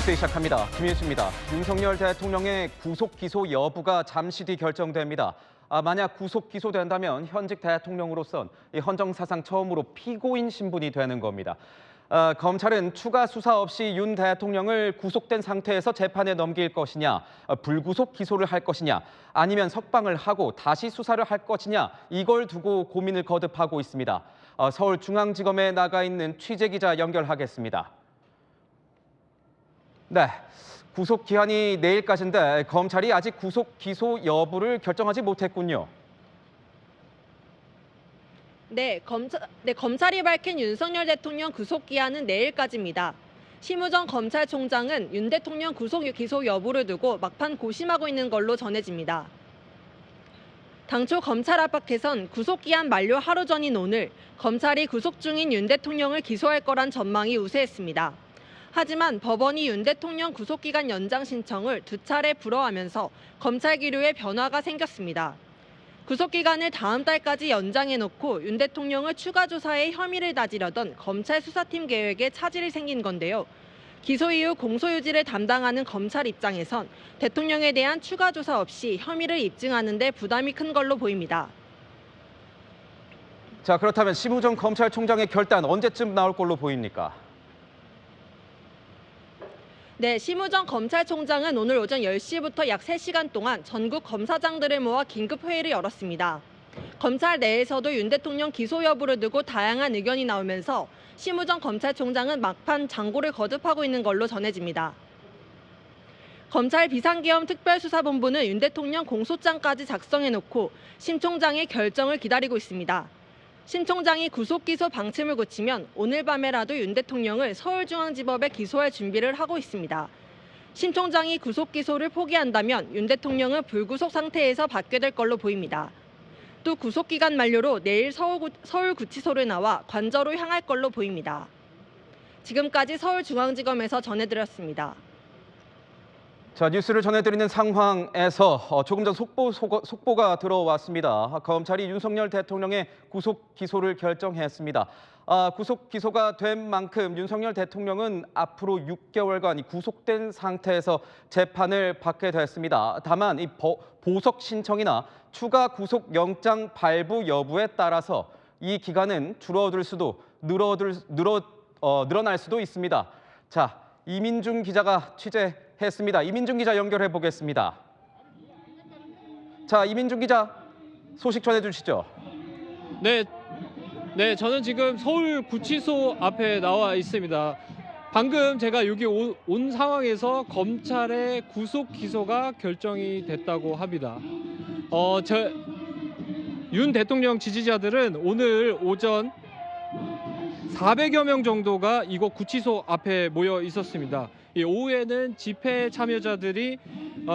뉴스 시작합니다. 김윤수입니다. 윤석열 대통령의 구속 기소 여부가 잠시 뒤 결정됩니다. 만약 구속 기소된다면 현직 대통령으로선 헌정사상 처음으로 피고인 신분이 되는 겁니다. 검찰은 추가 수사 없이 윤 대통령을 구속된 상태에서 재판에 넘길 것이냐, 불구속 기소를 할 것이냐, 아니면 석방을 하고 다시 수사를 할 것이냐, 이걸 두고 고민을 거듭하고 있습니다. 서울중앙지검에 나가 있는 취재기자 연결하겠습니다. 네, 구속 기한이 내일까지인데 검찰이 아직 구속 기소 여부를 결정하지 못했군요. 검찰이 밝힌 윤석열 대통령 구속 기한은 내일까지입니다. 심우정 검찰총장은 윤 대통령 구속 기소 여부를 두고 막판 고심하고 있는 걸로 전해집니다. 당초 검찰 앞밖에선 구속 기한 만료 하루 전인 오늘 검찰이 구속 중인 윤 대통령을 기소할 거란 전망이 우세했습니다. 하지만 법원이 윤 대통령 구속기간 연장 신청을 2차례 불허하면서 검찰 기류에 변화가 생겼습니다. 구속기간을 다음 달까지 연장해놓고 윤 대통령을 추가 조사에 혐의를 다지려던 검찰 수사팀 계획에 차질이 생긴 건데요. 기소 이후 공소유지를 담당하는 검찰 입장에선 대통령에 대한 추가 조사 없이 혐의를 입증하는 데 부담이 큰 걸로 보입니다. 자, 그렇다면 심우정 검찰총장의 결단 언제쯤 나올 걸로 보입니까? 심우정 검찰총장은 오늘 오전 10시부터 약 3시간 동안 전국 검사장들을 모아 긴급 회의를 열었습니다. 검찰 내에서도 윤 대통령 기소 여부를 두고 다양한 의견이 나오면서 심우정 검찰총장은 막판 장고를 거듭하고 있는 걸로 전해집니다. 검찰 비상계엄 특별수사본부는 윤 대통령 공소장까지 작성해놓고 심 총장의 결정을 기다리고 있습니다. 심 총장이 구속기소 방침을 고치면 오늘 밤에라도 윤 대통령을 서울중앙지법에 기소할 준비를 하고 있습니다. 심 총장이 구속기소를 포기한다면 윤 대통령은 불구속 상태에서 받게 될 걸로 보입니다. 또 구속기간 만료로 내일 서울구치소를 나와 관저로 향할 걸로 보입니다. 지금까지 서울중앙지검에서 전해드렸습니다. 자, 뉴스를 전해드리는 상황에서 조금 전 속보가 들어왔습니다. 검찰이 윤석열 대통령의 구속 기소를 결정했습니다. 구속 기소가 된 만큼 윤석열 대통령은 앞으로 6개월간 구속된 상태에서 재판을 받게 됐습니다. 다만 이 보석 신청이나 추가 구속 영장 발부 여부에 따라서 이 기간은 줄어들 수도 늘어날 수도 있습니다. 자, 이민중 기자가 취재했습니다. 이민중 기자 연결해 보겠습니다. 자, 이민중 기자 소식 전해주시죠. 네, 저는 지금 서울구치소 앞에 나와 있습니다. 방금 제가 여기 온 상황에서 검찰의 구속 기소가 결정이 됐다고 합니다. 윤 대통령 지지자들은 오늘 오전 400여 명 정도가 이곳 구치소 앞에 모여 있었습니다. 오후에는 집회 참여자들이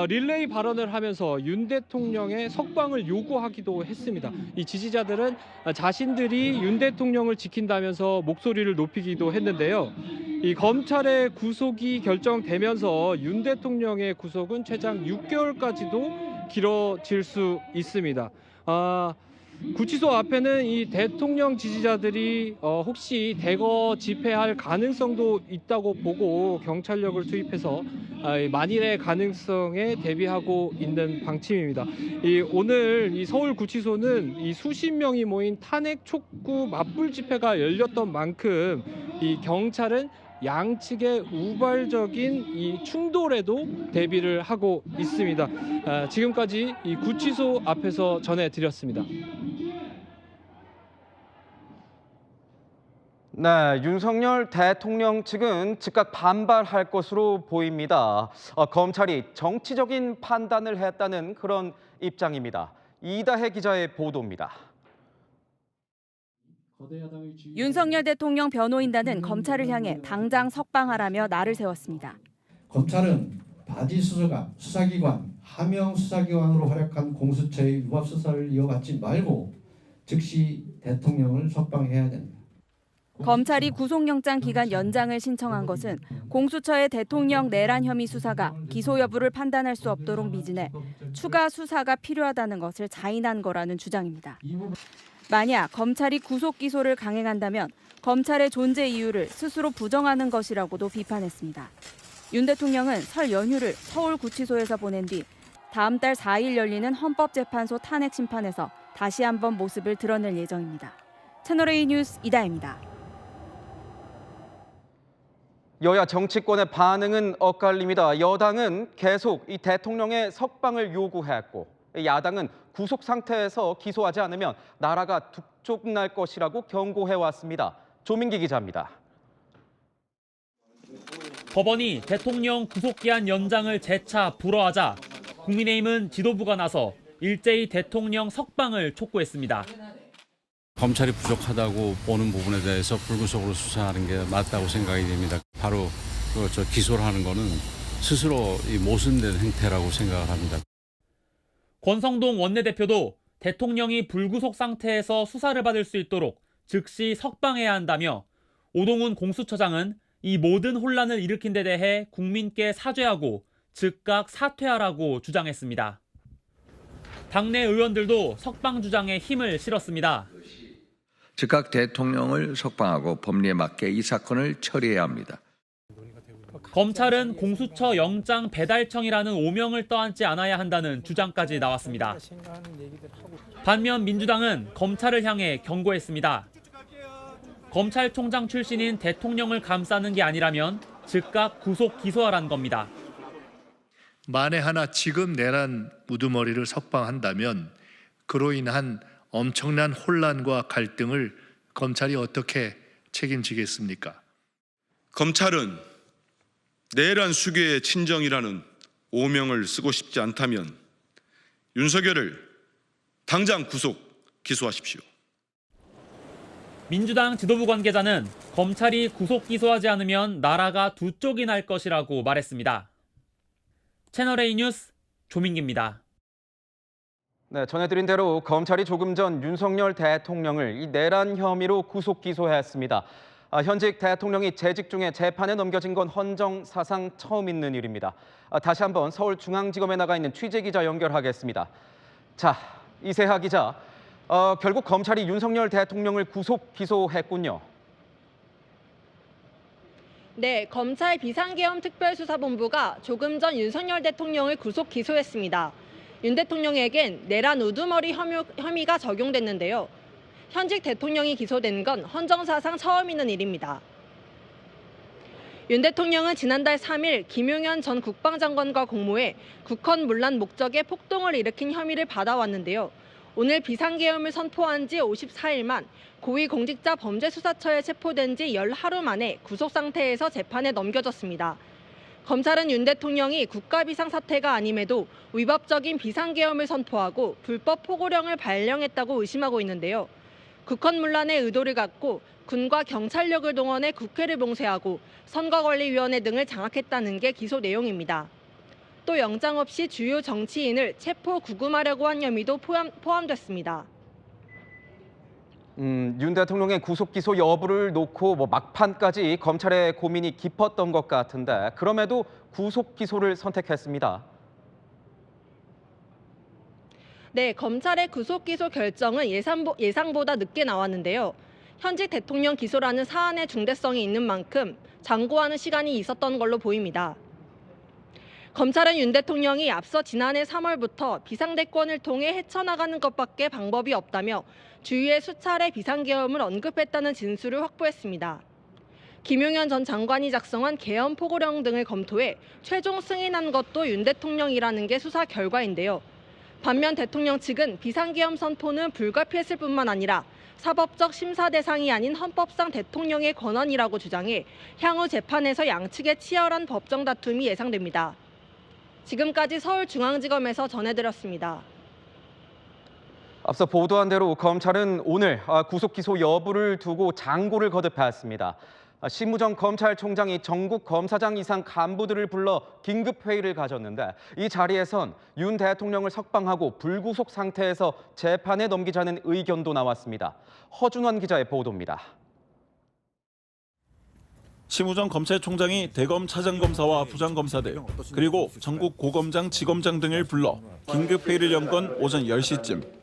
릴레이 발언을 하면서 윤 대통령의 석방을 요구하기도 했습니다. 이 지지자들은 자신들이 윤 대통령을 지킨다면서 목소리를 높이기도 했는데요. 이 검찰의 구속이 결정되면서 윤 대통령의 구속은 최장 6개월까지도 길어질 수 있습니다. 구치소 앞에는 이 대통령 지지자들이 혹시 대거 집회할 가능성도 있다고 보고 경찰력을 투입해서 만일의 가능성에 대비하고 있는 방침입니다. 오늘 이 서울 구치소는 이 수십 명이 모인 탄핵 촉구 맞불 집회가 열렸던 만큼 이 경찰은 양측의 우발적인 이 충돌에도 대비를 하고 있습니다. 지금까지 이 구치소 앞에서 전해드렸습니다. 네, 윤석열 대통령 측은 즉각 반발할 것으로 보입니다. 검찰이 정치적인 판단을 했다는 그런 입장입니다. 이다혜 기자의 보도입니다. 윤석열 대통령 변호인단은 검찰을 향해 당장 석방하라며 날을 세웠습니다. 검찰은 바지 수사기관, 하명 수사기관으로 활약한 공수처의 유법 수사를 이어받지 말고 즉시 대통령을 석방해야 된다. 검찰이 구속영장 기간 연장을 신청한 것은 공수처의 대통령 내란 혐의 수사가 기소 여부를 판단할 수 없도록 미진해 추가 수사가 필요하다는 것을 자인한 거라는 주장입니다. 만약 검찰이 구속 기소를 강행한다면 검찰의 존재 이유를 스스로 부정하는 것이라고도 비판했습니다. 윤 대통령은 설 연휴를 서울구치소에서 보낸 뒤 다음 달 4일 열리는 헌법재판소 탄핵 심판에서 다시 한번 모습을 드러낼 예정입니다. 채널A 뉴스 이다혜입니다. 여야 정치권의 반응은 엇갈립니다. 여당은 계속 이 대통령의 석방을 요구했고 야당은 구속 상태에서 기소하지 않으면 나라가 북쪽날 것이라고 경고해왔습니다. 조민기 기자입니다. 법원이 대통령 구속기한 연장을 재차 불허하자 국민의힘은 지도부가 나서 일제히 대통령 석방을 촉구했습니다. 검찰이 부족하다고 보는 부분에 대해서 불구속으로 수사하는 게 맞다고 생각이 됩니다. 바로 기소를 하는 거는 스스로 모순된 행태라고 생각을 합니다. 권성동 원내대표도 대통령이 불구속 상태에서 수사를 받을 수 있도록 즉시 석방해야 한다며 오동훈 공수처장은 이 모든 혼란을 일으킨 데 대해 국민께 사죄하고 즉각 사퇴하라고 주장했습니다. 당내 의원들도 석방 주장에 힘을 실었습니다. 즉각 대통령을 석방하고 법리에 맞게 이 사건을 처리해야 합니다. 검찰은 공수처 영장 배달청이라는 오명을 떠안지 않아야 한다는 주장까지 나왔습니다. 반면 민주당은 검찰을 향해 경고했습니다. 검찰총장 출신인 대통령을 감싸는 게 아니라면 즉각 구속 기소하란 겁니다. 만에 하나 지금 내란 우두머리를 석방한다면 그로 인한 엄청난 혼란과 갈등을 검찰이 어떻게 책임지겠습니까? 검찰은 내란 수괴의 친정이라는 오명을 쓰고 싶지 않다면 윤석열을 당장 구속 기소하십시오. 민주당 지도부 관계자는 검찰이 구속 기소하지 않으면 나라가 두 쪽이 날 것이라고 말했습니다. 채널A 뉴스 조민기입니다. 네, 전해드린 대로 검찰이 조금 전 윤석열 대통령을 이 내란 혐의로 구속 기소했습니다. 현직 대통령이 재직 중에 재판에 넘겨진 건 헌정사상 처음 있는 일입니다. 다시 한번 서울중앙지검에 나가 있는 취재기자 연결하겠습니다. 자, 이세하 기자, 결국 검찰이 윤석열 대통령을 구속 기소했군요. 네, 검찰 비상계엄특별수사본부가 조금 전 윤석열 대통령을 구속 기소했습니다. 윤 대통령에겐 내란 우두머리 혐의가 적용됐는데요. 현직 대통령이 기소된 건 헌정사상 처음 있는 일입니다. 윤 대통령은 지난달 3일 김용현 전 국방장관과 공모해 국헌 문란 목적의 폭동을 일으킨 혐의를 받아왔는데요. 오늘 비상계엄을 선포한 지 54일 만 고위공직자 범죄수사처에 체포된 지 열 하루 만에 구속 상태에서 재판에 넘겨졌습니다. 검찰은 윤 대통령이 국가비상사태가 아님에도 위법적인 비상계엄을 선포하고 불법 포고령을 발령했다고 의심하고 있는데요. 국헌문란의 의도를 갖고 군과 경찰력을 동원해 국회를 봉쇄하고 선거관리위원회 등을 장악했다는 게 기소 내용입니다. 또 영장 없이 주요 정치인을 체포 구금하려고 한 혐의도 포함됐습니다. 윤 대통령의 구속 기소 여부를 놓고 막판까지 검찰의 고민이 깊었던 것 같은데 그럼에도 구속 기소를 선택했습니다. 네, 검찰의 구속 기소 결정은 예상보다 늦게 나왔는데요. 현직 대통령 기소라는 사안의 중대성이 있는 만큼 장고하는 시간이 있었던 걸로 보입니다. 검찰은 윤 대통령이 앞서 지난해 3월부터 비상대권을 통해 헤쳐나가는 것밖에 방법이 없다며 주위에 수차례 비상계엄을 언급했다는 진술을 확보했습니다. 김용현 전 장관이 작성한 계엄 포고령 등을 검토해 최종 승인한 것도 윤 대통령이라는 게 수사 결과인데요. 반면 대통령 측은 비상계엄 선포는 불가피했을 뿐만 아니라 사법적 심사 대상이 아닌 헌법상 대통령의 권한이라고 주장해 향후 재판에서 양측의 치열한 법정 다툼이 예상됩니다. 지금까지 서울중앙지검에서 전해드렸습니다. 앞서 보도한 대로 검찰은 오늘 구속 기소 여부를 두고 장고를 거듭했습니다. 심우정 검찰총장이 전국 검사장 이상 간부들을 불러 긴급 회의를 가졌는데 이 자리에선 윤 대통령을 석방하고 불구속 상태에서 재판에 넘기자는 의견도 나왔습니다. 허준원 기자의 보도입니다. 심우정 검찰총장이 대검 차장검사와 부장검사들 그리고 전국 고검장, 지검장 등을 불러 긴급 회의를 연 건 오전 10시쯤.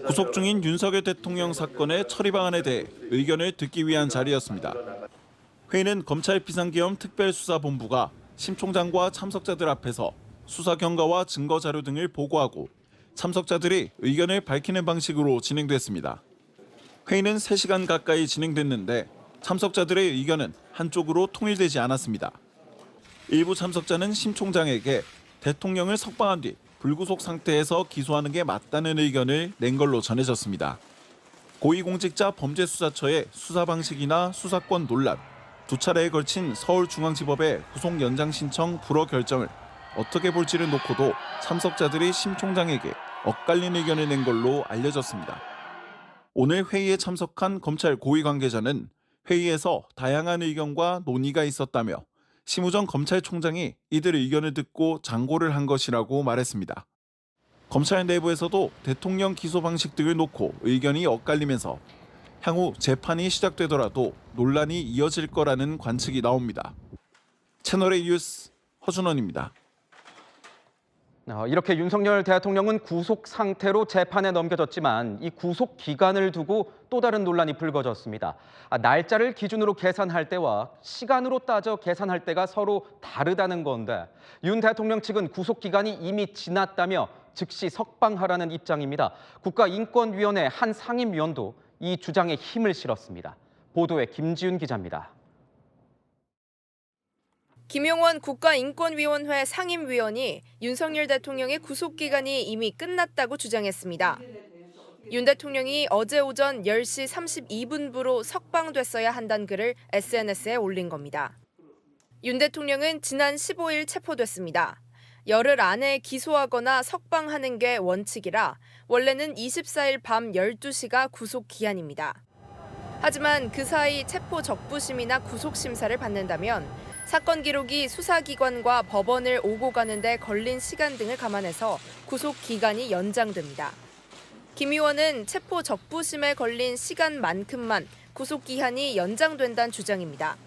구속 중인 윤석열 대통령 사건의 처리 방안에 대해 의견을 듣기 위한 자리였습니다. 회의는 검찰 비상계엄 특별수사본부가 심 총장과 참석자들 앞에서 수사 경과와 증거 자료 등을 보고하고 참석자들이 의견을 밝히는 방식으로 진행됐습니다. 회의는 3시간 가까이 진행됐는데 참석자들의 의견은 한쪽으로 통일되지 않았습니다. 일부 참석자는 심 총장에게 대통령을 석방한 뒤 불구속 상태에서 기소하는 게 맞다는 의견을 낸 걸로 전해졌습니다. 고위공직자 범죄수사처의 수사 방식이나 수사권 논란, 2차례에 걸친 서울중앙지법의 구속 연장 신청 불허 결정을 어떻게 볼지를 놓고도 참석자들이 심 총장에게 엇갈린 의견을 낸 걸로 알려졌습니다. 오늘 회의에 참석한 검찰 고위 관계자는 회의에서 다양한 의견과 논의가 있었다며 심우정 검찰총장이 이들의 의견을 듣고 장고를 한 것이라고 말했습니다. 검찰 내부에서도 대통령 기소 방식 등을 놓고 의견이 엇갈리면서 향후 재판이 시작되더라도 논란이 이어질 거라는 관측이 나옵니다. 채널A 뉴스 허준원입니다. 이렇게 윤석열 대통령은 구속 상태로 재판에 넘겨졌지만 이 구속 기간을 두고 또 다른 논란이 불거졌습니다. 날짜를 기준으로 계산할 때와 시간으로 따져 계산할 때가 서로 다르다는 건데 윤 대통령 측은 구속 기간이 이미 지났다며 즉시 석방하라는 입장입니다. 국가인권위원회 한 상임위원도 이 주장에 힘을 실었습니다. 보도에 김지윤 기자입니다. 김용원 국가인권위원회 상임위원이 윤석열 대통령의 구속기간이 이미 끝났다고 주장했습니다. 윤 대통령이 어제 오전 10시 32분부로 석방됐어야 한다는 글을 SNS에 올린 겁니다. 윤 대통령은 지난 15일 체포됐습니다. 열흘 안에 기소하거나 석방하는 게 원칙이라 원래는 24일 밤 12시가 구속기한입니다. 하지만 그 사이 체포 적부심이나 구속심사를 받는다면 사건 기록이 수사기관과 법원을 오고 가는데 걸린 시간 등을 감안해서 구속 기간이 연장됩니다. 김 의원은 체포 적부심에 걸린 시간만큼만 구속 기한이 연장된다는 주장입니다.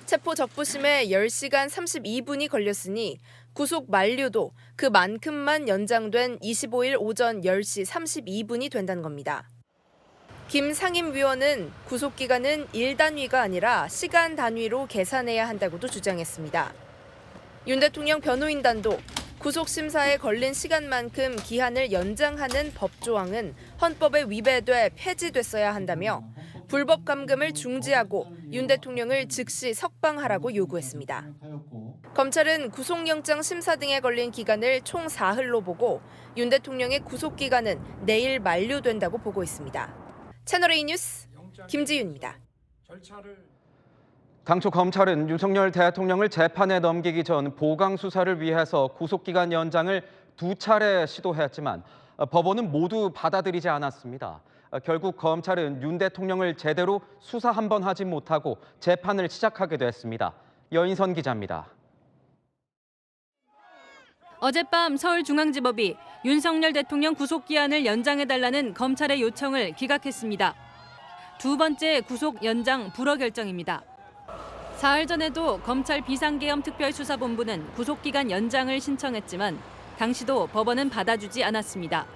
체포 적부심에 10시간 32분이 걸렸으니 구속 만료도 그만큼만 연장된 25일 오전 10시 32분이 된다는 겁니다. 김 상임위원은 구속기간은 일 단위가 아니라 시간 단위로 계산해야 한다고도 주장했습니다. 윤 대통령 변호인단도 구속심사에 걸린 시간만큼 기한을 연장하는 법조항은 헌법에 위배돼 폐지됐어야 한다며 불법 감금을 중지하고 윤 대통령을 즉시 석방하라고 요구했습니다. 검찰은 구속영장 심사 등에 걸린 기간을 총 사흘로 보고 윤 대통령의 구속기간은 내일 만료된다고 보고 있습니다. 채널A 뉴스 김지윤입니다. 당초 검찰은 윤석열 대통령을 재판에 넘기기 전 보강 수사를 위해서 구속기간 연장을 2차례 시도했지만 법원은 모두 받아들이지 않았습니다. 결국 검찰은 윤 대통령을 제대로 수사 한 번 하지 못하고 재판을 시작하게 됐습니다. 여인선 기자입니다. 어젯밤 서울중앙지법이 윤석열 대통령 구속기한을 연장해달라는 검찰의 요청을 기각했습니다. 두 번째 구속 연장 불허 결정입니다. 사흘 전에도 검찰 비상계엄특별수사본부는 구속기간 연장을 신청했지만 당시도 법원은 받아주지 않았습니다.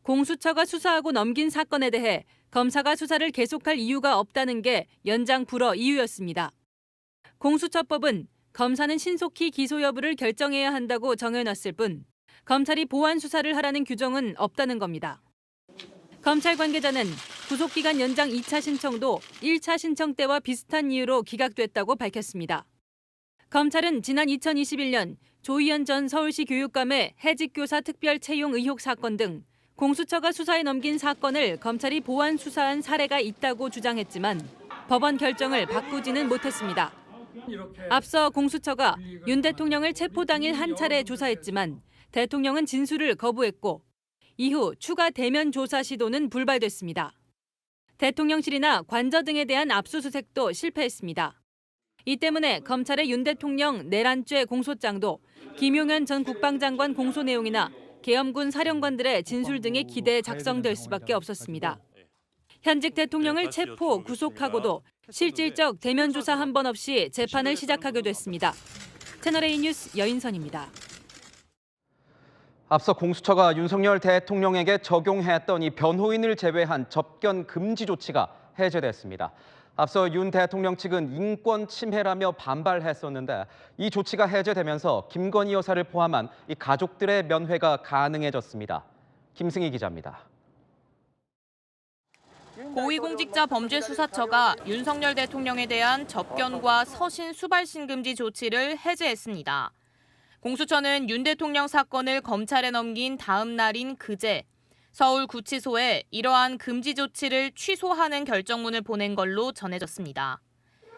공수처가 수사하고 넘긴 사건에 대해 검사가 수사를 계속할 이유가 없다는 게 연장 불허 이유였습니다. 공수처법은 검사는 신속히 기소 여부를 결정해야 한다고 정해놨을 뿐 검찰이 보완 수사를 하라는 규정은 없다는 겁니다. 검찰 관계자는 구속기간 연장 2차 신청도 1차 신청 때와 비슷한 이유로 기각됐다고 밝혔습니다. 검찰은 지난 2021년 조희연 전 서울시 교육감의 해직교사 특별 채용 의혹 사건 등 공수처가 수사에 넘긴 사건을 검찰이 보완 수사한 사례가 있다고 주장했지만 법원 결정을 바꾸지는 못했습니다. 앞서 공수처가 윤 대통령을 체포 당일 한 차례 조사했지만 대통령은 진술을 거부했고 이후 추가 대면 조사 시도는 불발됐습니다. 대통령실이나 관저 등에 대한 압수수색도 실패했습니다. 이 때문에 검찰의 윤 대통령 내란죄 공소장도 김용현 전 국방장관 공소 내용이나 계엄군 사령관들의 진술 등에 기대해 작성될 수밖에 없었습니다. 현직 대통령을 체포, 구속하고도 실질적 대면 조사 한 번 없이 재판을 시작하게 됐습니다. 채널A 뉴스 여인선입니다. 앞서 공수처가 윤석열 대통령에게 적용했던 이 변호인을 제외한 접견 금지 조치가 해제됐습니다. 앞서 윤 대통령 측은 인권 침해라며 반발했었는데 이 조치가 해제되면서 김건희 여사를 포함한 이 가족들의 면회가 가능해졌습니다. 김승희 기자입니다. 고위공직자범죄수사처가 윤석열 대통령에 대한 접견과 서신 수발신 금지 조치를 해제했습니다. 공수처는 윤 대통령 사건을 검찰에 넘긴 다음 날인 그제 서울구치소에 이러한 금지 조치를 취소하는 결정문을 보낸 걸로 전해졌습니다.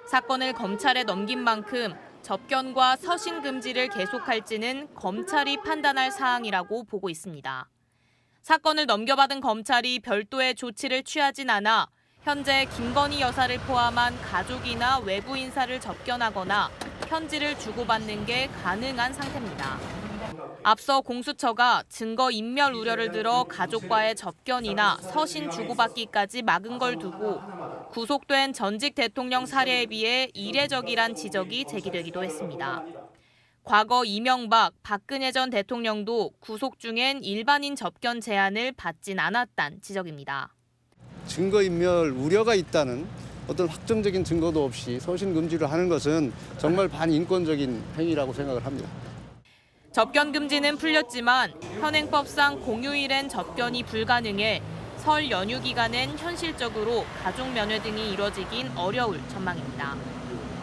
사건을 검찰에 넘긴 만큼 접견과 서신 금지를 계속할지는 검찰이 판단할 사항이라고 보고 있습니다. 사건을 넘겨받은 검찰이 별도의 조치를 취하진 않아 현재 김건희 여사를 포함한 가족이나 외부 인사를 접견하거나 편지를 주고받는 게 가능한 상태입니다. 앞서 공수처가 증거인멸 우려를 들어 가족과의 접견이나 서신 주고받기까지 막은 걸 두고 구속된 전직 대통령 사례에 비해 이례적이란 지적이 제기되기도 했습니다. 과거 이명박, 박근혜 전 대통령도 구속 중엔 일반인 접견 제한을 받진 않았다는 지적입니다. 증거인멸 우려가 있다는 어떤 확정적인 증거도 없이 서신 금지를 하는 것은 정말 반인권적인 행위라고 생각을 합니다. 접견 금지는 풀렸지만 현행법상 공휴일엔 접견이 불가능해 설 연휴 기간엔 현실적으로 가족 면회 등이 이뤄지긴 어려울 전망입니다.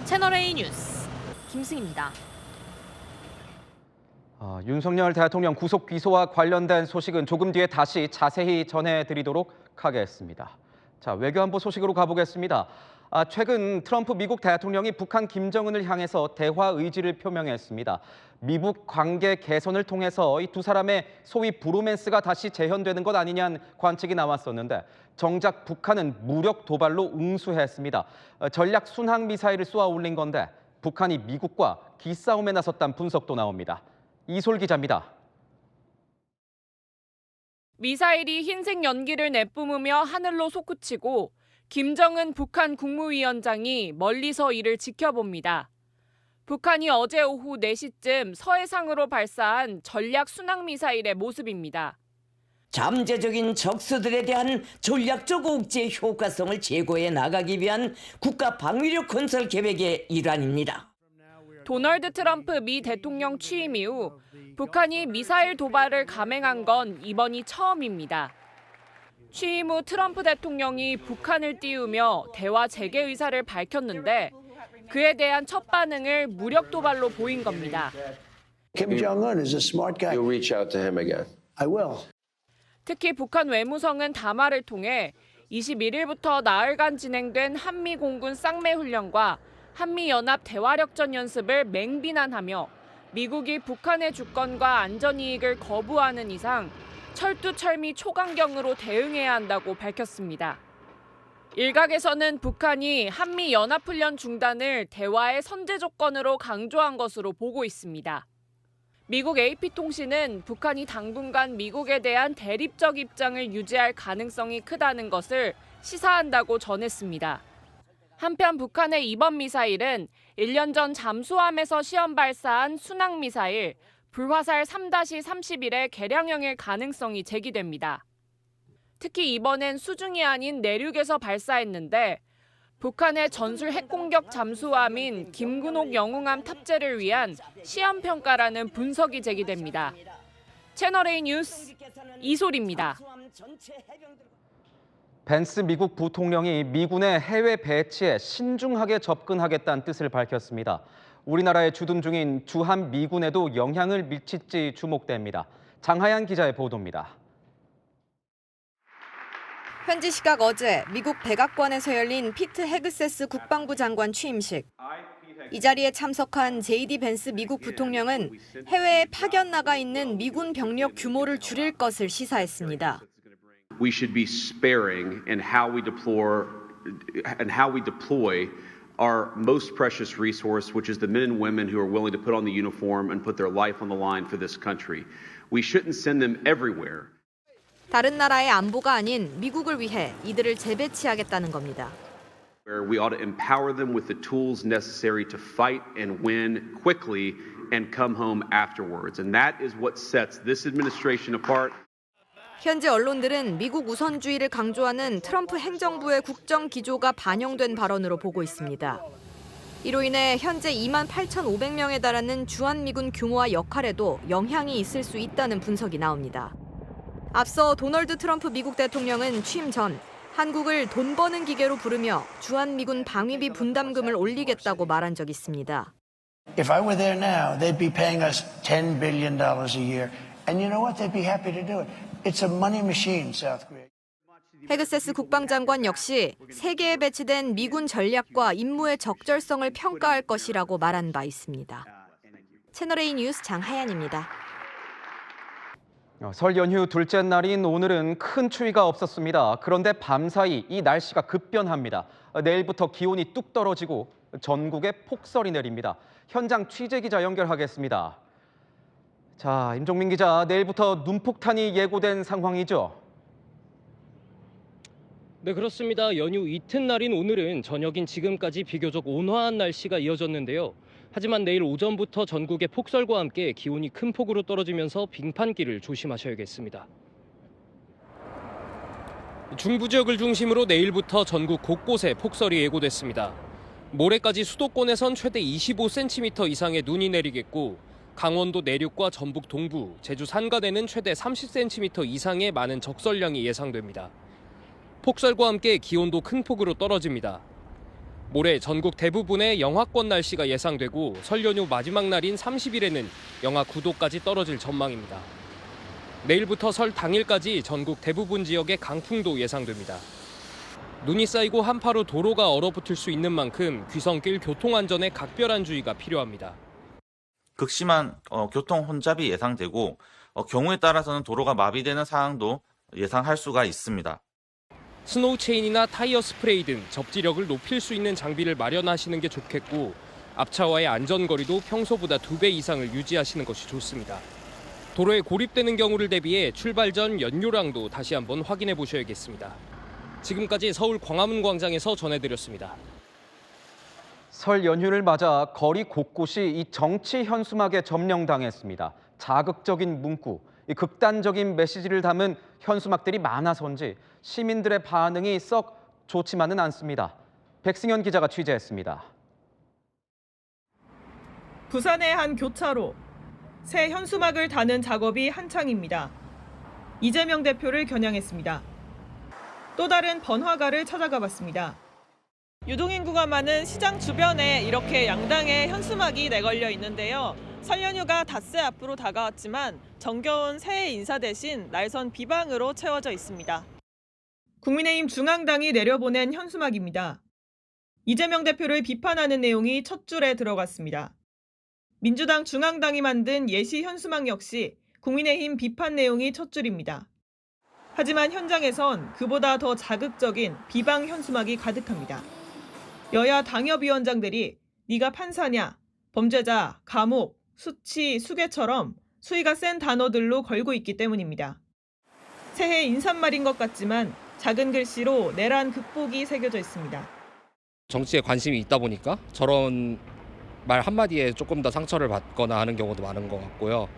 채널A 뉴스 김승희입니다. 윤석열 대통령 구속 기소와 관련된 소식은 조금 뒤에 다시 자세히 전해드리도록 하겠습니다. 자, 외교안보 소식으로 가보겠습니다. 최근 트럼프 미국 대통령이 북한 김정은을 향해서 대화 의지를 표명했습니다. 미북 관계 개선을 통해서 이 두 사람의 소위 브로맨스가 다시 재현되는 것 아니냐는 관측이 나왔었는데 정작 북한은 무력 도발로 응수했습니다. 전략 순항 미사일을 쏘아 올린 건데 북한이 미국과 기싸움에 나섰다는 분석도 나옵니다. 이솔 기자입니다. 미사일이 흰색 연기를 내뿜으며 하늘로 솟구치고 김정은 북한 국무위원장이 멀리서 이를 지켜봅니다. 북한이 어제 오후 4시쯤 서해상으로 발사한 전략 순항미사일의 모습입니다. 잠재적인 적수들에 대한 전략적 억제 효과성을 제고해 나가기 위한 국가 방위력 건설 계획의 일환입니다. 도널드 트럼프 미 대통령 취임 이후 북한이 미사일 도발을 감행한 건 이번이 처음입니다. 취임 후 트럼프 대통령이 북한을 띄우며 대화 재개 의사를 밝혔는데 그에 대한 첫 반응을 무력 도발로 보인 겁니다. Kim Jong-un is a smart guy. You'll reach out to him again. I will. 특히 북한 외무성은 담화를 통해 21일부터 나흘간 진행된 한미 공군 쌍매 훈련과 한미연합 대화력전 연습을 맹비난하며 미국이 북한의 주권과 안전이익을 거부하는 이상 철두철미 초강경으로 대응해야 한다고 밝혔습니다. 일각에서는 북한이 한미연합훈련 중단을 대화의 선제 조건으로 강조한 것으로 보고 있습니다. 미국 AP통신은 북한이 당분간 미국에 대한 대립적 입장을 유지할 가능성이 크다는 것을 시사한다고 전했습니다. 한편 북한의 이번 미사일은 1년 전 잠수함에서 시험 발사한 순항미사일 불화살 3-31의 개량형일 가능성이 제기됩니다. 특히 이번엔 수중이 아닌 내륙에서 발사했는데 북한의 전술 핵공격 잠수함인 김근옥 영웅함 탑재를 위한 시험평가라는 분석이 제기됩니다. 채널A 뉴스 이솔입니다. 벤스 미국 부통령이 미군의 해외 배치에 신중하게 접근하겠다는 뜻을 밝혔습니다. 우리나라에 주둔 중인 주한 미군에도 영향을 미칠지 주목됩니다. 장하얀 기자의 보도입니다. 현지 시각 어제 미국 백악관에서 열린 피트 헤그세스 국방부 장관 취임식. 이 자리에 참석한 JD 벤스 미국 부통령은 해외에 파견 나가 있는 미군 병력 규모를 줄일 것을 시사했습니다. We should be sparing in how we deploy our most precious resource, which is the men and women who are willing to put on the uniform and put their life on the line for this country. We shouldn't send them everywhere. 다른 나라의 안보가 아닌 미국을 위해 이들을 재배치하겠다는 겁니다. We ought to empower them with the tools necessary to fight and win quickly and come home afterwards. And that is what sets this administration apart. 현재 언론들은 미국 우선주의를 강조하는 트럼프 행정부의 국정 기조가 반영된 발언으로 보고 있습니다. 이로 인해 현재 28,500명에 달하는 주한미군 규모와 역할에도 영향이 있을 수 있다는 분석이 나옵니다. 앞서 도널드 트럼프 미국 대통령은 취임 전 한국을 돈 버는 기계로 부르며 주한미군 방위비 분담금을 올리겠다고 말한 적이 있습니다. If I were there now, they'd be paying us $10 billion a year. And you know what? They'd be happy to do it. It's a money machine, South Korea. 헤그세스 국방장관 역시 세계에 배치된 미군 전략과 임무의 적절성을 평가할 것이라고 말한 바 있습니다. 채널A 뉴스 장하연입니다. 설 연휴 둘째 날인 오늘은 큰 추위가 없었습니다. 그런데 밤사이 이 날씨가 급변합니다. 내일부터 기온이 뚝 떨어지고 전국에 폭설이 내립니다. 현장 취재 기자 연결하겠습니다. 자, 임종민 기자, 내일부터 눈폭탄이 예고된 상황이죠? 네, 그렇습니다. 연휴 이튿날인 오늘은 저녁인 지금까지 비교적 온화한 날씨가 이어졌는데요. 하지만 내일 오전부터 전국의 폭설과 함께 기온이 큰 폭으로 떨어지면서 빙판길을 조심하셔야겠습니다. 중부 지역을 중심으로 내일부터 전국 곳곳에 폭설이 예고됐습니다. 모레까지 수도권에선 최대 25cm 이상의 눈이 내리겠고 강원도 내륙과 전북 동부, 제주 산간에는 최대 30cm 이상의 많은 적설량이 예상됩니다. 폭설과 함께 기온도 큰 폭으로 떨어집니다. 모레 전국 대부분의 영하권 날씨가 예상되고 설 연휴 마지막 날인 30일에는 영하 9도까지 떨어질 전망입니다. 내일부터 설 당일까지 전국 대부분 지역에 강풍도 예상됩니다. 눈이 쌓이고 한파로 도로가 얼어붙을 수 있는 만큼 귀성길 교통안전에 각별한 주의가 필요합니다. 극심한 교통 혼잡이 예상되고 경우에 따라서는 도로가 마비되는 상황도 예상할 수가 있습니다. 스노우 체인이나 타이어 스프레이 등 접지력을 높일 수 있는 장비를 마련하시는 게 좋겠고 앞차와의 안전거리도 평소보다 2배 이상을 유지하시는 것이 좋습니다. 도로에 고립되는 경우를 대비해 출발 전 연료량도 다시 한번 확인해 보셔야겠습니다. 지금까지 서울 광화문 광장에서 전해드렸습니다. 설 연휴를 맞아 거리 곳곳이 이 정치 현수막에 점령당했습니다. 자극적인 문구, 극단적인 메시지를 담은 현수막들이 많아서인지 시민들의 반응이 썩 좋지만은 않습니다. 백승현 기자가 취재했습니다. 부산의 한 교차로, 새 현수막을 다는 작업이 한창입니다. 이재명 대표를 겨냥했습니다. 또 다른 번화가를 찾아가 봤습니다. 유동인구가 많은 시장 주변에 이렇게 양당의 현수막이 내걸려 있는데요. 설 연휴가 닷새 앞으로 다가왔지만 정겨운 새해 인사 대신 날선 비방으로 채워져 있습니다. 국민의힘 중앙당이 내려보낸 현수막입니다. 이재명 대표를 비판하는 내용이 첫 줄에 들어갔습니다. 민주당 중앙당이 만든 예시 현수막 역시 국민의힘 비판 내용이 첫 줄입니다. 하지만 현장에선 그보다 더 자극적인 비방 현수막이 가득합니다. 여야 당협위원장들이 네가 판사냐, 범죄자, 감옥, 수치, 수괴처럼 수위가 센 단어들로 걸고 있기 때문입니다. 새해 인사말인 것 같지만 작은 글씨로 내란 극복이 새겨져 있습니다. 정치에 관심이 있다 보니까 저런 말 한마디에 조금 더 상처를 받거나 하는 경우도 많은 것 같고요.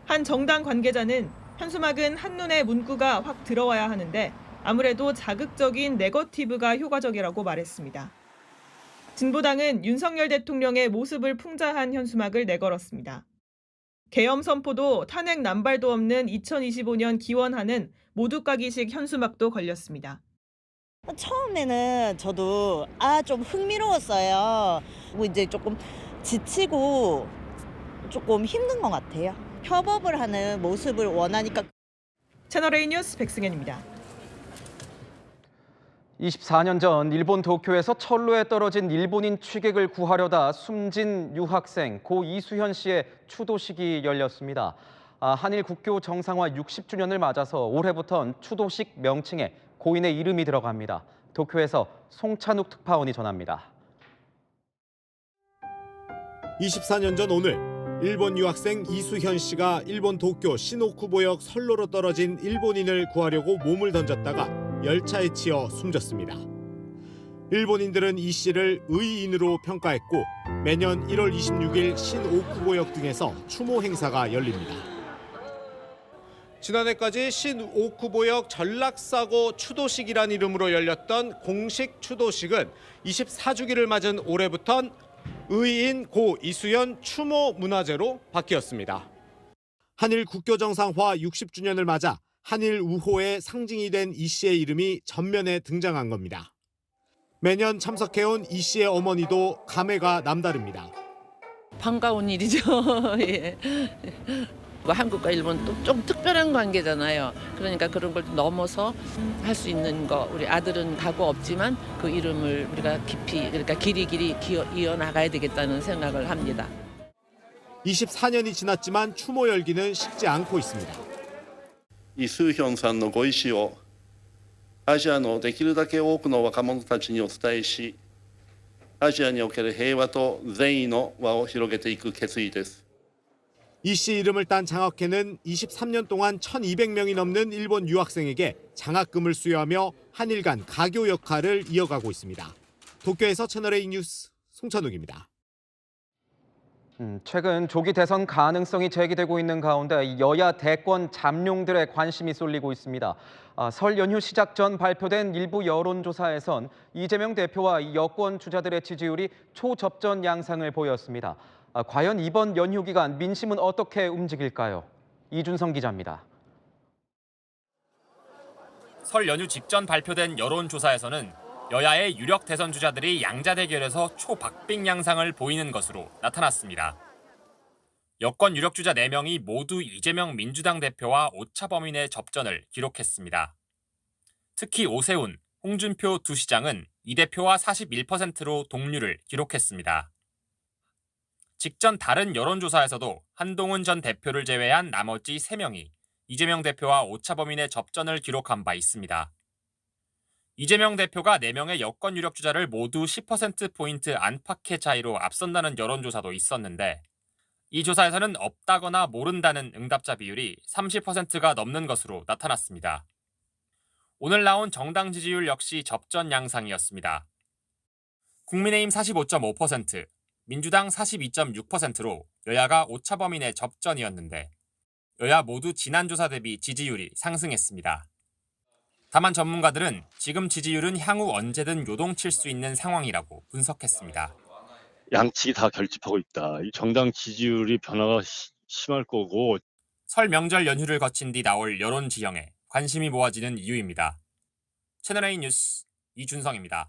한 정당 관계자는 현수막은 한눈에 문구가 확 들어와야 하는데 아무래도 자극적인 네거티브가 효과적이라고 말했습니다. 진보당은 윤석열 대통령의 모습을 풍자한 현수막을 내걸었습니다. 계엄 선포도 탄핵 남발도 없는 2025년 기원하는 모두 까기식 현수막도 걸렸습니다. 처음에는 저도 좀 흥미로웠어요. 이제 조금 지치고 조금 힘든 것 같아요. 협업을 하는 모습을 원하니까. 채널A 뉴스 백승현입니다. 24년 전 일본 도쿄에서 철로에 떨어진 일본인 취객을 구하려다 숨진 유학생 고 이수현 씨의 추도식이 열렸습니다. 한일 국교 정상화 60주년을 맞아서 올해부턴 추도식 명칭에 고인의 이름이 들어갑니다. 도쿄에서 송찬욱 특파원이 전합니다. 24년 전 오늘 일본 유학생 이수현 씨가 일본 도쿄 시노쿠보역 선로로 떨어진 일본인을 구하려고 몸을 던졌다가 열차에 치여 숨졌습니다. 일본인들은 이 씨를 의인으로 평가했고 매년 1월 26일 신오쿠보역 등에서 추모 행사가 열립니다. 지난해까지 신옥후보역 전락사고 추도식이란 이름으로 열렸던 공식 추도식은 24주기를 맞은 올해부턴 의인 고 이수연 추모 문화제로 바뀌었습니다. 한일 국교 정상화 60주년을 맞아 한일 우호의 상징이 된 이 씨의 이름이 전면에 등장한 겁니다. 매년 참석해온 이 씨의 어머니도 감회가 남다릅니다. 반가운 일이죠. 예. 한국과 일본 또 좀 특별한 관계잖아요. 그러니까 그런 걸 넘어서 할 수 있는 거. 우리 아들은 가고 없지만 그 이름을 우리가 깊이 그러니까 길이 이어나가야 되겠다는 생각을 합니다. 24년이 지났지만 추모 열기는 식지 않고 있습니다. 이수현さんのご意思をアジアのできるだけ多くの若者たちにお伝えし、アジアにおける平和と善意の輪を広げていく決意です。 이 씨 이름을 딴 장학회는 23년 동안 1,200명이 넘는 일본 유학생에게 장학금을 수여하며 한일 간 가교 역할을 이어가고 있습니다. 도쿄에서 채널A 뉴스 송찬욱입니다. 최근 조기 대선 가능성이 제기되고 있는 가운데 여야 대권 잠룡들의 관심이 쏠리고 있습니다. 설 연휴 시작 전 발표된 일부 여론조사에선 이재명 대표와 여권 주자들의 지지율이 초접전 양상을 보였습니다. 과연 이번 연휴 기간 민심은 어떻게 움직일까요? 이준성 기자입니다. 설 연휴 직전 발표된 여론조사에서는 여야의 유력 대선 주자들이 양자 대결에서 초박빙 양상을 보이는 것으로 나타났습니다. 여권 유력 주자 4명이 모두 이재명 민주당 대표와 오차범위내 접전을 기록했습니다. 특히 오세훈, 홍준표 두 시장은 이 대표와 41%로 동률을 기록했습니다. 직전 다른 여론조사에서도 한동훈 전 대표를 제외한 나머지 3명이 이재명 대표와 오차범위내 접전을 기록한 바 있습니다. 이재명 대표가 4명의 여권 유력 주자를 모두 10%포인트 안팎의 차이로 앞선다는 여론조사도 있었는데 이 조사에서는 없다거나 모른다는 응답자 비율이 30%가 넘는 것으로 나타났습니다. 오늘 나온 정당 지지율 역시 접전 양상이었습니다. 국민의힘 45.5%, 민주당 42.6%로 여야가 오차범위 내 접전이었는데 여야 모두 지난 조사 대비 지지율이 상승했습니다. 다만 전문가들은 지금 지지율은 향후 언제든 요동칠 수 있는 상황이라고 분석했습니다. 양측이 다 결집하고 있다. 이 정당 지지율이 변화가 심할 거고. 설 명절 연휴를 거친 뒤 나올 여론 지형에 관심이 모아지는 이유입니다. 채널A 뉴스 이준성입니다.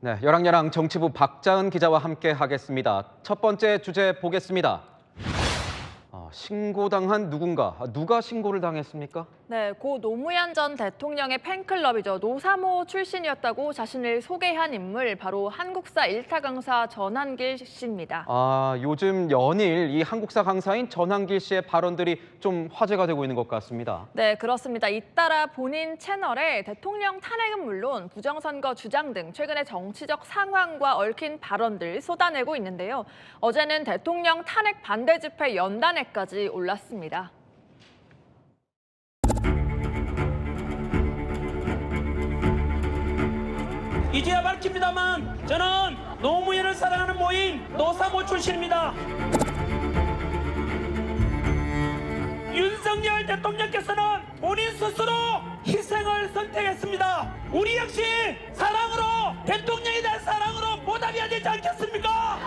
네, 열왕열왕 정치부 박자은 기자와 함께 하겠습니다. 첫 번째 주제 보겠습니다. 신고당한 누가 신고를 당했습니까? 네, 고 노무현 전 대통령의 팬클럽이죠. 노사모 출신이었다고 자신을 소개한 인물 바로 한국사 일타 강사 전한길 씨입니다. 요즘 연일 이 한국사 강사인 전한길 씨의 발언들이 좀 화제가 되고 있는 것 같습니다. 네, 그렇습니다. 잇따라 본인 채널에 대통령 탄핵은 물론 부정선거 주장 등 최근의 정치적 상황과 얽힌 발언들 쏟아내고 있는데요. 어제는 대통령 탄핵 반대 집회 연단회까지 올랐습니다. 이제야 밝힙니다만 저는 노무현을 사랑하는 모임 노사모 출신입니다. 윤석열 대통령께서는 본인 스스로 희생을 선택했습니다. 우리 역시 사랑으로 대통령에 대한 사랑으로 보답해야 되지 않겠습니까?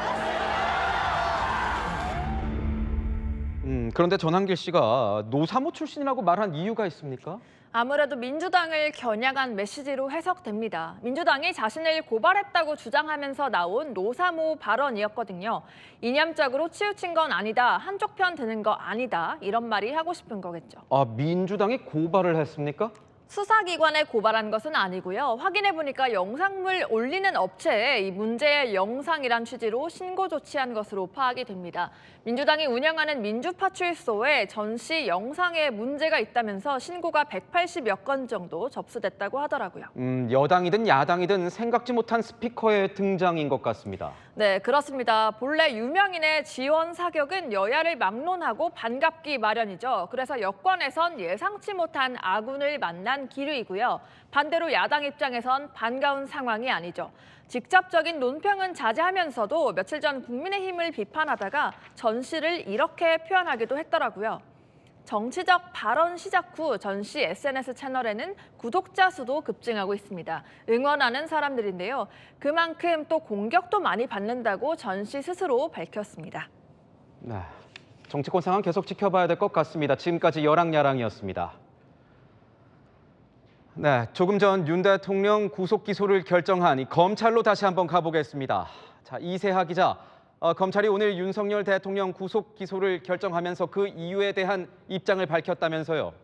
그런데 전한길 씨가 노사모 출신이라고 말한 이유가 있습니까? 아무래도 민주당을 겨냥한 메시지로 해석됩니다. 민주당이 자신을 고발했다고 주장하면서 나온 노사모 발언이었거든요. 이념적으로 치우친 건 아니다, 한쪽 편 드는 거 아니다, 이런 말이 하고 싶은 거겠죠. 민주당이 고발을 했습니까? 수사기관에 고발한 것은 아니고요. 확인해보니까 영상물 올리는 업체에 이 문제의 영상이란 취지로 신고 조치한 것으로 파악이 됩니다. 민주당이 운영하는 민주파출소에 전시 영상에 문제가 있다면서 신고가 180여 건 정도 접수됐다고 하더라고요. 여당이든 야당이든 생각지 못한 스피커의 등장인 것 같습니다. 네, 그렇습니다. 본래 유명인의 지원 사격은 여야를 막론하고 반갑기 마련이죠. 그래서 여권에선 예상치 못한 아군을 만난 기류이고요. 반대로 야당 입장에선 반가운 상황이 아니죠. 직접적인 논평은 자제하면서도 며칠 전 국민의힘을 비판하다가 전시를 이렇게 표현하기도 했더라고요. 정치적 발언 시작 후 전 씨 SNS 채널에는 구독자 수도 급증하고 있습니다. 응원하는 사람들인데요. 그만큼 또 공격도 많이 받는다고 전 씨 스스로 밝혔습니다. 네, 정치권 상황 계속 지켜봐야 될 것 같습니다. 지금까지 여랑야랑이었습니다. 네, 조금 전 윤 대통령 구속 기소를 결정한 이 검찰로 다시 한번 가보겠습니다. 자, 이세하 기자. 검찰이 오늘 윤석열 대통령 구속 기소를 결정하면서 그 이유에 대한 입장을 밝혔다면서요.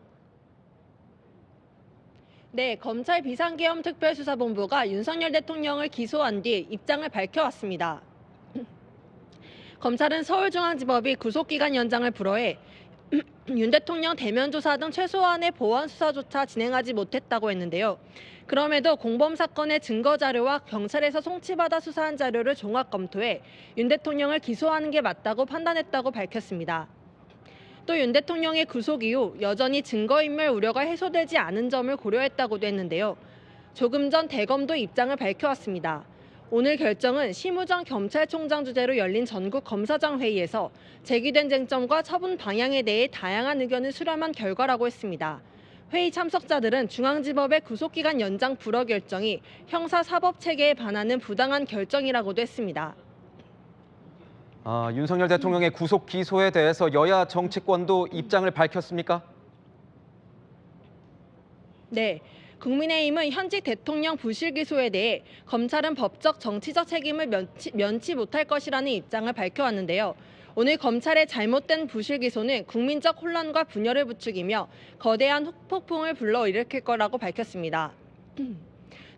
네, 검찰 비상계엄특별수사본부가 윤석열 대통령을 기소한 뒤 입장을 밝혀왔습니다. 검찰은 서울중앙지법이 구속기간 연장을 불허해 윤 대통령 대면 조사 등 최소한의 보완 수사조차 진행하지 못했다고 했는데요. 그럼에도 공범 사건의 증거 자료와 경찰에서 송치받아 수사한 자료를 종합 검토해 윤 대통령을 기소하는 게 맞다고 판단했다고 밝혔습니다. 또 윤 대통령의 구속 이후 여전히 증거인멸 우려가 해소되지 않은 점을 고려했다고도 했는데요. 조금 전 대검도 입장을 밝혀왔습니다. 오늘 결정은 심우정 검찰총장 주재로 열린 전국 검사장 회의에서 제기된 쟁점과 처분 방향에 대해 다양한 의견을 수렴한 결과라고 했습니다. 회의 참석자들은 중앙지법의 구속기간 연장 불허 결정이 형사사법체계에 반하는 부당한 결정이라고도 했습니다. 윤석열 대통령의 구속 기소에 대해서 여야 정치권도 입장을 밝혔습니까? 네. 국민의힘은 현직 대통령 부실 기소에 대해 검찰은 법적 정치적 책임을 면치 못할 것이라는 입장을 밝혀왔는데요. 오늘 검찰의 잘못된 부실 기소는 국민적 혼란과 분열을 부추기며 거대한 후폭풍을 불러일으킬 거라고 밝혔습니다.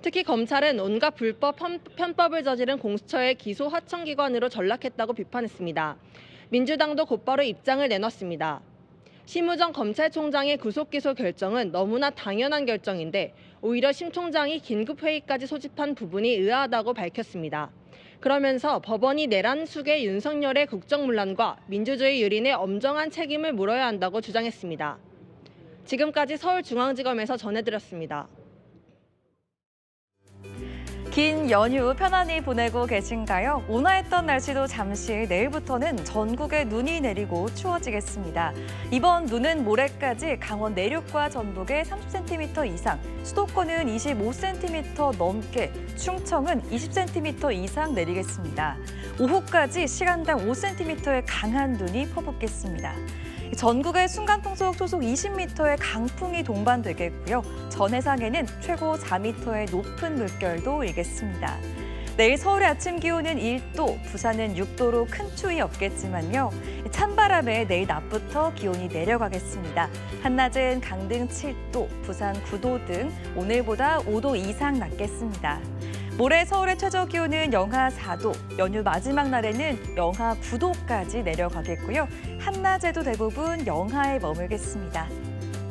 특히 검찰은 온갖 불법 편법을 저지른 공수처의 기소 하청기관으로 전락했다고 비판했습니다. 민주당도 곧바로 입장을 내놨습니다. 심우정 검찰총장의 구속기소 결정은 너무나 당연한 결정인데 오히려 심 총장이 긴급회의까지 소집한 부분이 의아하다고 밝혔습니다. 그러면서 법원이 내란 숙의 윤석열의 국정문란과 민주주의 유린에 엄정한 책임을 물어야 한다고 주장했습니다. 지금까지 서울중앙지검에서 전해드렸습니다. 긴 연휴 편안히 보내고 계신가요? 온화했던 날씨도 잠시 내일부터는 전국에 눈이 내리고 추워지겠습니다. 이번 눈은 모레까지 강원 내륙과 전북에 30cm 이상, 수도권은 25cm 넘게, 충청은 20cm 이상 내리겠습니다. 오후까지 시간당 5cm의 강한 눈이 퍼붓겠습니다. 전국의 순간풍속 초속 20m의 강풍이 동반되겠고요. 전 해상에는 최고 4m의 높은 물결도 일겠습니다. 내일 서울의 아침 기온은 1도, 부산은 6도로 큰 추위 없겠지만요. 찬바람에 내일 낮부터 기온이 내려가겠습니다. 한낮은 강릉 7도, 부산 9도 등 오늘보다 5도 이상 낮겠습니다. 모레 서울의 최저 기온은 영하 4도, 연휴 마지막 날에는 영하 9도까지 내려가겠고요. 한낮에도 대부분 영하에 머물겠습니다.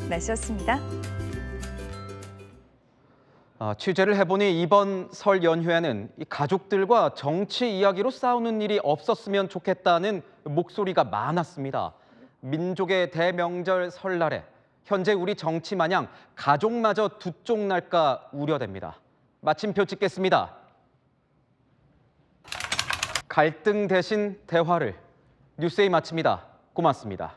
날씨였습니다. 취재를 해보니 이번 설 연휴에는 이 가족들과 정치 이야기로 싸우는 일이 없었으면 좋겠다는 목소리가 많았습니다. 민족의 대명절 설날에 현재 우리 정치 마냥 가족마저 두 쪽 날까 우려됩니다. 마침표 찍겠습니다. 갈등 대신 대화를 뉴스에이 마칩니다. 고맙습니다.